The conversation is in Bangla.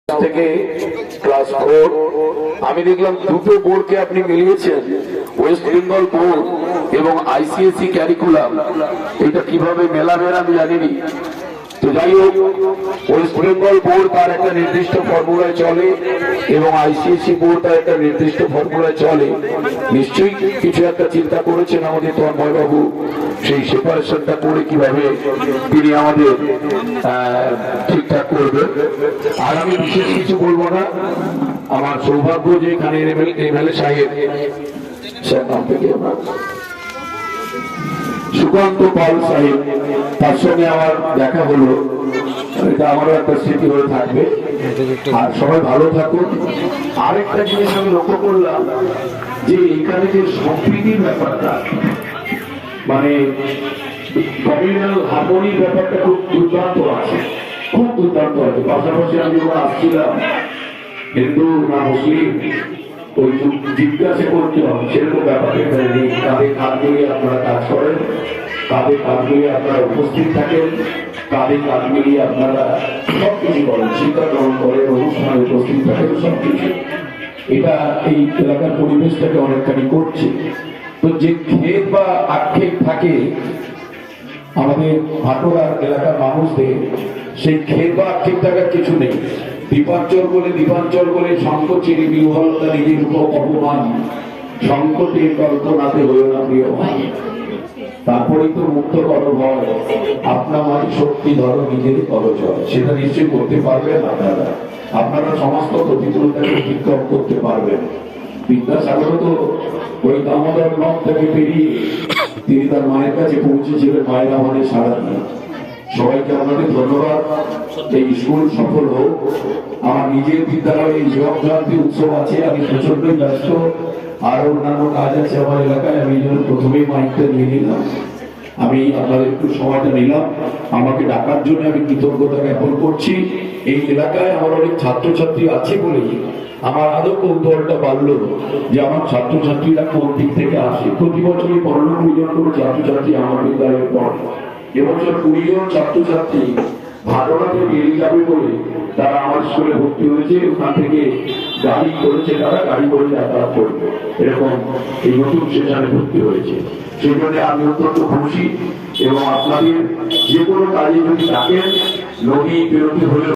থেকে ক্লাস 4 আমি দেখলাম দুটো বোর্ডকে আপনি মিলিয়েছেন, ওয়েস্ট বেঙ্গল বোর্ড এবং আইসিএসসি ক্যারিকুলাম। এটা কিভাবে মেলাবেন আমি জানিনি। তো যাই হোক, ওয়েস্ট বেঙ্গল বোর্ড তার একটা নির্দিষ্ট ফর্মুলায় চলে এবং আইসিএসসি বোর্ড তার একটা নির্দিষ্ট ফর্মুলায় চলে। নিশ্চয়ই কিছু একটা চিন্তা করেছেন আমাদের তন্ময় বাবু, সেই সেপারেশনটা করে কিভাবে তিনি আমাদের ঠিকঠাক করবেন। আর আমি বিশেষ কিছু বলবো না। আমার সৌভাগ্য যে এখানে এমএলএ সাহেব নাম থেকে সুকান্ত পাল সাহেব, তার সঙ্গে আমার দেখা হলো। এটা আমারও একটা স্মৃতি হয়ে থাকবে। আর সবাই ভালো থাকুন। আরেকটা জিনিস আমি লক্ষ্য করলাম যে এখানে যে সম্প্রীতির ব্যাপারটা, মানে কমিউনাল হারমোনির ব্যাপারটা খুব দুর্দান্ত আছে, খুব দুর্দান্ত আছে। পাশাপাশি আমি যখন আসছিলাম, হিন্দু না মুসলিম ওই জিজ্ঞাসা করতে হবে সেরকম ব্যাপারে কাঁধে কাঁধ মিলিয়ে আপনারা কাজ করেন, কাঁধে কাঁধ মিলিয়ে আপনারা উপস্থিত থাকেন, কাঁধে কাঁধ মিলিয়ে আপনারা সবকিছু করেন, শিক্ষা গ্রহণ করেন, অনুষ্ঠানে উপস্থিত থাকেন, সবকিছু। এটা এই এলাকার পরিবেশটাকে অনেকখানি করছে। তো যে ক্ষেত বা আক্ষেপ থাকে আমাদের ভাটোরার এলাকার মানুষদের, সেই ক্ষেত বা আক্ষেপ থাকার কিছু নেই। দ্বীপাঞ্চল বলে সংকোচের বিহ্বলতা নিজের উপর অপমান, সংকটের কল্পনাতে হয়েও না প্রিয় ভাই। তারপরেই তো মুক্ত করো ভয়, আপনা মাঝে শক্তি ধরো নিজের করজয়। সেটা নিশ্চয়ই করতে পারবেন আপনারা সমস্ত প্রতিকূলতাকে অতিক্রম করতে পারবেন। বিদ্যাসাগর তো ওই দামোদর নদ থেকে পেরিয়ে তিনি তার মায়ের কাছে পৌঁছেছিলেন, মায়ের আমাদের সারা দিয়ে। সবাইকে আমাদের ধন্যবাদ। এই স্কুল সফল হোক। আমার নিজের বিদ্যালয়ে যোগ জয়ন্তী উৎসব আছে, আমি প্রচন্ডই ব্যস্ত, আর অন্যান্য কাজ আছে আমার এলাকায়। আমি এই জন্য প্রথমেই মাইকটা নিয়ে নিলাম। আমি আপনাদের একটু সময়টা নিলাম, আমাকে ডাকার জন্য আমি কৃতজ্ঞতা জ্ঞাপন করছি। এই এলাকায় আমার অনেক ছাত্রছাত্রী আছে বলেই আমার আদৌ কৌতূহলটা বাড়লো যে আমার ছাত্রছাত্রীরা কোন দিক থেকে আসে। প্রতি বছরই 15-20 জন করে ছাত্রছাত্রী আমার বিদ্যালয়ে পড়ে। এবছর 20 জন ছাত্রছাত্রী ভারতে বেরিয়ে যাবে বলে তারা আমার স্কুলে ভর্তি হয়েছে। ওখান থেকে গাড়ি করেছে, তারা গাড়ি করে যাতায়াত করবে, এরকম এই নতুন সেশনে ভর্তি হয়েছে। সেই জন্য আমি অত্যন্ত খুশি। এবং আপনাদের যে কোনো কাজে যদি ডাকেন, নদী বিরতি হলে